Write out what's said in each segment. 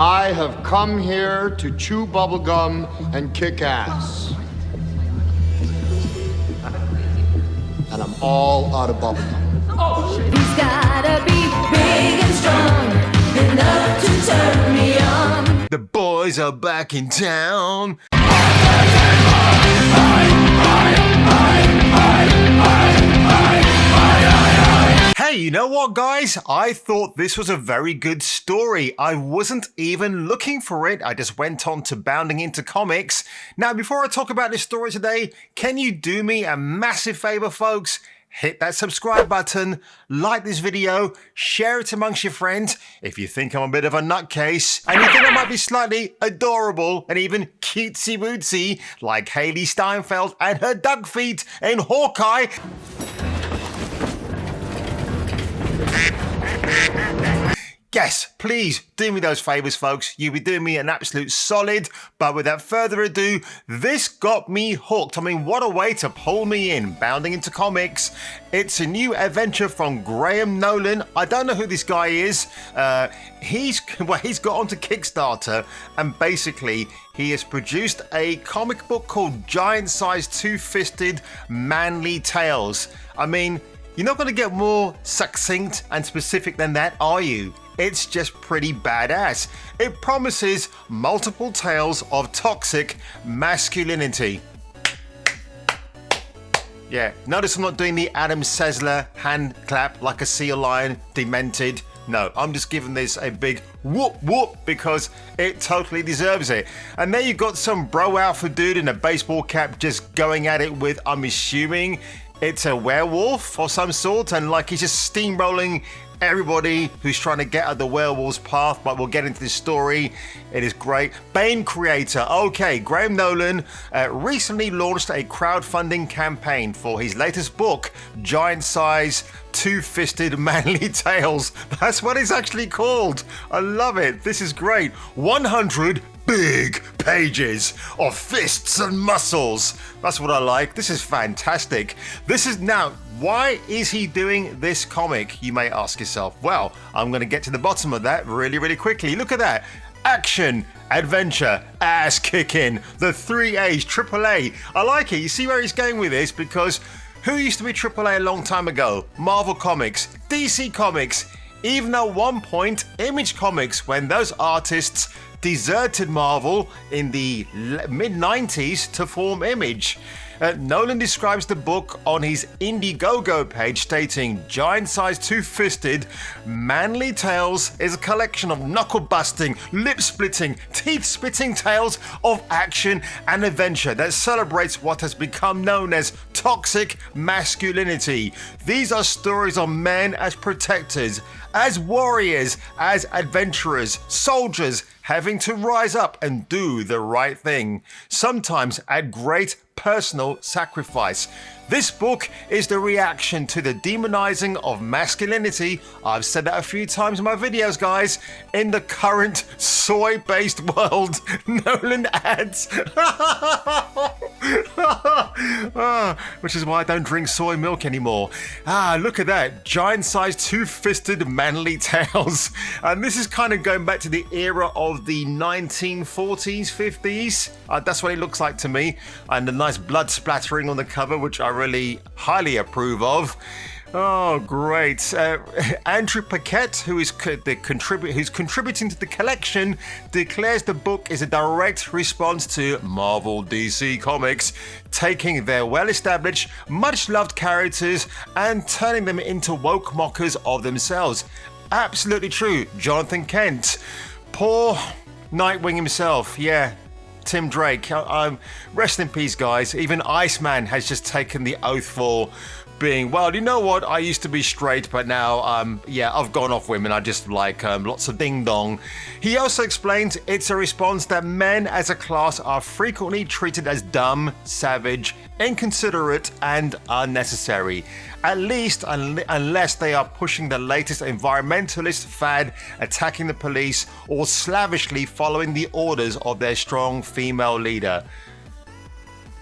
I have come here to chew bubblegum and kick ass. And I'm all out of bubblegum. He's gotta be big and strong enough to turn me on. The boys are back in town. Hey, you know what, guys? I thought this was a very good story. I wasn't even looking for it. I just went on to Bounding Into Comics. Now, before I talk about this story today, can you do me a massive favor, folks? Hit that subscribe button, like this video, share it amongst your friends. If you think I'm a bit of a nutcase, and you think I might be slightly adorable and even cutesy-wootsy, like Haley Steinfeld and her duck feet in Hawkeye. Yes, please do me those favors, folks. You'll be doing me an absolute solid. But without further ado, this got me hooked. I mean, what a way to pull me in. Bounding Into Comics. It's a new adventure from Graham Nolan. I don't know who this guy is. He's got onto Kickstarter, and basically he has produced a comic book called Giant-Sized Two-Fisted Manly Tales. I mean, you're not going to get more succinct and specific than that, are you? It's just pretty badass. It promises multiple tales of toxic masculinity. Yeah, notice I'm not doing the Adam Sessler hand clap like a sea lion, demented. No, I'm just giving this a big whoop whoop because it totally deserves it. And there you got some bro alpha dude in a baseball cap just going at it with, I'm assuming it's a werewolf of some sort, and like he's just steamrolling everybody who's trying to get out the werewolf's path, but we'll get into this story. It is great. Bane creator. Okay, Graham Nolan recently launched a crowdfunding campaign for his latest book, Giant-Sized Two-Fisted Manly Tales. That's what it's actually called. I love it. This is great. 100 big pages of fists and muscles. That's what I like. This is fantastic. This is now, why is he doing this comic, you may ask yourself? Well, I'm going to get to the bottom of that really, really quickly. Look at that. Action, adventure, ass kicking, the 3 A's, AAA. I like it. You see where he's going with this? Because who used to be AAA a long time ago? Marvel Comics, DC Comics, even at one point, Image Comics, when those artists deserted Marvel in the mid-90s to form Image. Nolan describes the book on his Indiegogo page, stating, Giant-Sized Two-Fisted Manly Tales is a collection of knuckle-busting, lip-splitting, teeth-spitting tales of action and adventure that celebrates what has become known as toxic masculinity. These are stories of men as protectors, as warriors, as adventurers, soldiers, having to rise up and do the right thing, sometimes at great personal sacrifice. This book is the reaction to the demonizing of masculinity. I've said that a few times in my videos, guys. In the current soy-based world, Nolan adds, which is why I don't drink soy milk anymore. Look at that. Giant-sized two-fisted manly tales. And this is kind of going back to the era of the 1940s, 50s. That's what it looks like to me. And the nice blood splattering on the cover, which I really highly approve of. Oh, great. Andrew Paquette, who's contributing to the collection, declares the book is a direct response to Marvel DC Comics, taking their well-established, much-loved characters and turning them into woke mockers of themselves. Absolutely true. Jonathan Kent. Poor Nightwing himself. Yeah. Tim Drake. Rest in peace, guys. Even Iceman has just taken the oath for being, well, you know what? I used to be straight, but now, I've gone off women. I just like lots of ding dong. He also explains it's a response that men as a class are frequently treated as dumb, savage, inconsiderate, and unnecessary. At least unless they are pushing the latest environmentalist fad, attacking the police, or slavishly following the orders of their strong female leader.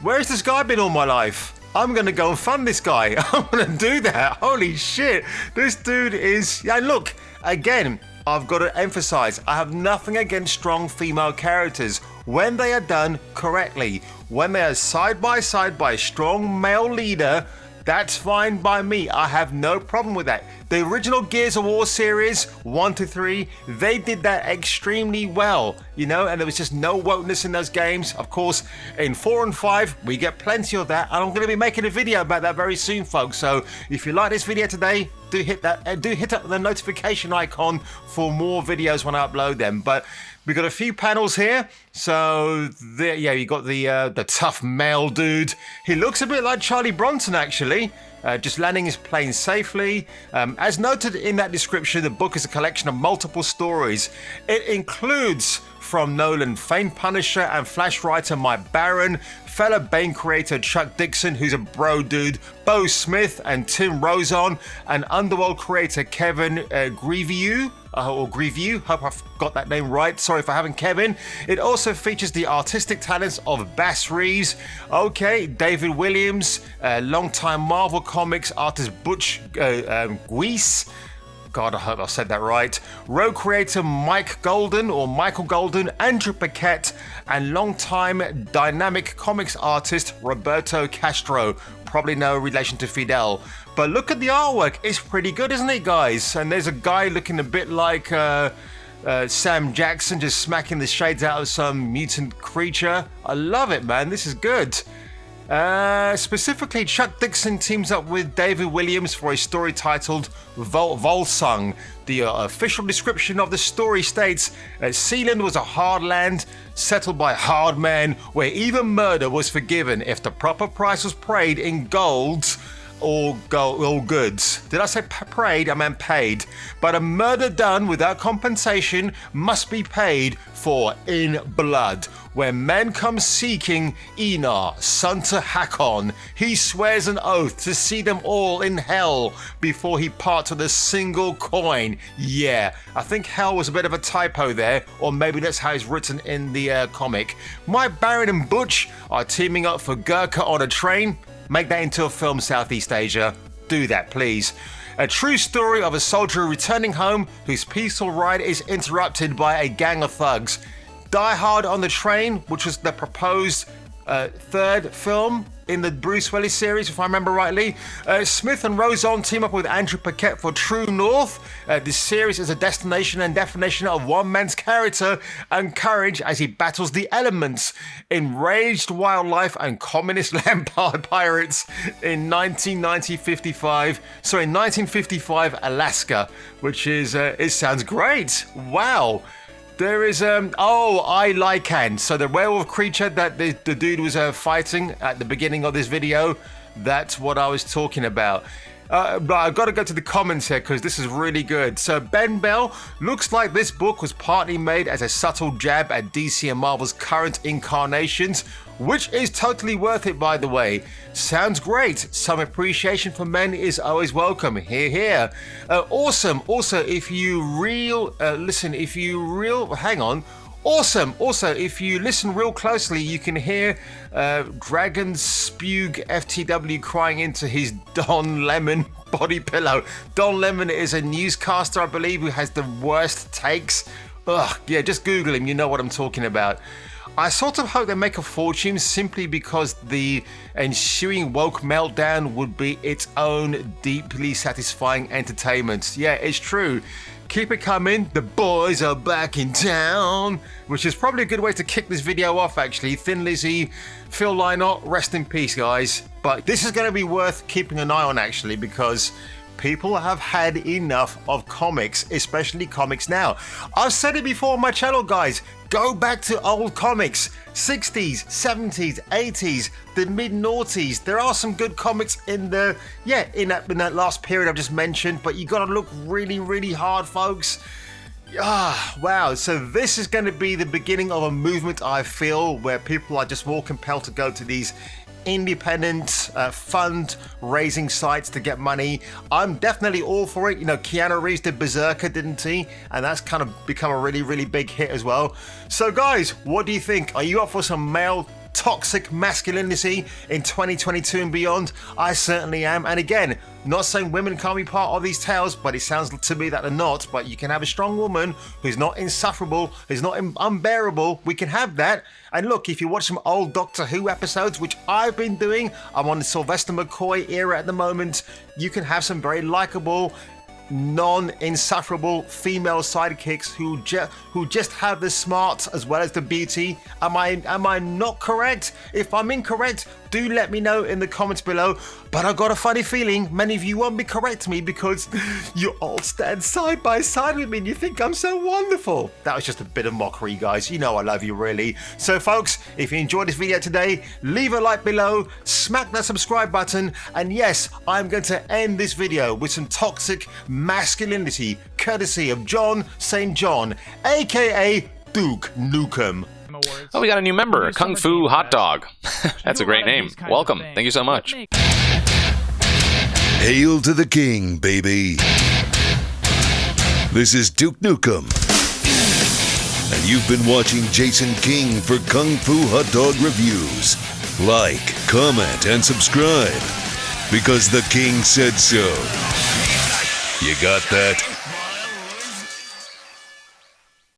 Where's this guy been all my life? I'm going to go and fund this guy. I'm going to do that. Holy shit. This dude is... Yeah, look, again, I've got to emphasize, I have nothing against strong female characters when they are done correctly. When they are side by side by a strong male leader, that's fine by me. I have no problem with that. The original Gears of War series, 1 to 3, they did that extremely well, you know, and there was just no wokeness in those games. Of course, in 4 and 5, we get plenty of that, and I'm going to be making a video about that very soon, folks. So if you like this video today, do hit up the notification icon for more videos when I upload them. But we got a few panels here. So there, yeah, you got the tough male dude. He looks a bit like Charlie Bronson, actually. Just landing his plane safely. As noted in that description, the book is a collection of multiple stories. It includes, from Nolan, famed Punisher and Flash writer Mike Barron, fellow Bane creator Chuck Dixon, who's a bro dude, Bo Smith and Tim Rozon, and Underworld creator Kevin Grevioux, hope I've got that name right, sorry if I haven't, Kevin. It also features the artistic talents of Bass Reeves, David Williams, longtime Marvel Comics artist Butch Guice, God, I hope I said that right. Rogue creator Michael Golden, Andrew Paquette, and longtime dynamic comics artist Roberto Castro. Probably no relation to Fidel. But look at the artwork. It's pretty good, isn't it, guys? And there's a guy looking a bit like Sam Jackson, just smacking the shades out of some mutant creature. I love it, man. This is good. Specifically, Chuck Dixon teams up with David Williams for a story titled Volsung. The official description of the story states, Sealand was a hard land settled by hard men where even murder was forgiven if the proper price was paid in gold or goods. Did I say paid? I meant paid. But a murder done without compensation must be paid for in blood. When men come seeking Enar, son to Hakon, he swears an oath to see them all in hell before he parts with a single coin. Yeah, I think hell was a bit of a typo there, or maybe that's how it's written in the comic. Mike Barron and Butch are teaming up for Gurkha on a Train. Make that into a film, Southeast Asia. Do that, please. A true story of a soldier returning home whose peaceful ride is interrupted by a gang of thugs. Die Hard on the Train, which was the proposed third film in the Bruce Willis series, if I remember rightly. Smith and Rozon team up with Andrew Paquette for True North. This series is a destination and definition of one man's character and courage as he battles the elements, enraged wildlife and communist land pirates in 1955 Alaska, which is, it sounds great. Wow. There is, I Lycan. So the werewolf creature that the dude was fighting at the beginning of this video, that's what I was talking about. But I've got to go to the comments here because this is really good. So Ben Bell, looks like this book was partly made as a subtle jab at DC and Marvel's current incarnations, which is totally worth it, by the way. Sounds great. Some appreciation for men is always welcome. Hear, hear. Awesome. Also, Awesome. Also, if you listen real closely, you can hear Dragon Spug FTW crying into his Don Lemon body pillow. Don Lemon is a newscaster, I believe, who has the worst takes. Ugh, yeah, just Google him. You know what I'm talking about. I sort of hope they make a fortune simply because the ensuing woke meltdown would be its own deeply satisfying entertainment. Yeah, it's true. Keep it coming. The boys are back in town, which is probably a good way to kick this video off, actually. Thin Lizzy, Phil Lynott, rest in peace, guys. But this is going to be worth keeping an eye on, actually, because people have had enough of comics, especially comics now. I've said it before on my channel, guys. Go back to old comics, 60s, 70s, 80s, the mid-noughties. There are some good comics in that last period I've just mentioned, but you got to look really, really hard, folks. Wow. So this is going to be the beginning of a movement, I feel, where people are just more compelled to go to these independent fund-raising sites to get money. I'm definitely all for it. You know, Keanu Reeves did Berserker, didn't he? And that's kind of become a really, really big hit as well. So guys, what do you think? Are you up for some male toxic masculinity in 2022 and beyond? I certainly am. And again, not saying women can't be part of these tales, but it sounds to me that they're not. But you can have a strong woman who's not insufferable, who's not unbearable. We can have that. And look, if you watch some old Doctor Who episodes, which I've been doing, I'm on the Sylvester McCoy era at the moment, you can have some very likable, non-insufferable female sidekicks who just have the smarts as well as the beauty. Am I not correct? If I'm incorrect, do let me know in the comments below. But I got a funny feeling many of you won't be correct me because you all stand side by side with me and you think I'm so wonderful. That was just a bit of mockery, guys. You know I love you, really. So folks, if you enjoyed this video today, leave a like below, smack that subscribe button, and yes, I'm going to end this video with some toxic masculinity courtesy of John St. John, aka Duke Nukem. Oh, we got a new member, Kung Fu Hot Dog. That's a great name. Welcome. Thank you so much. Hail to the king, baby. This is Duke Nukem. And you've been watching Jason King for Kung Fu Hot Dog Reviews. Like, comment, and subscribe. Because the king said so. You got that?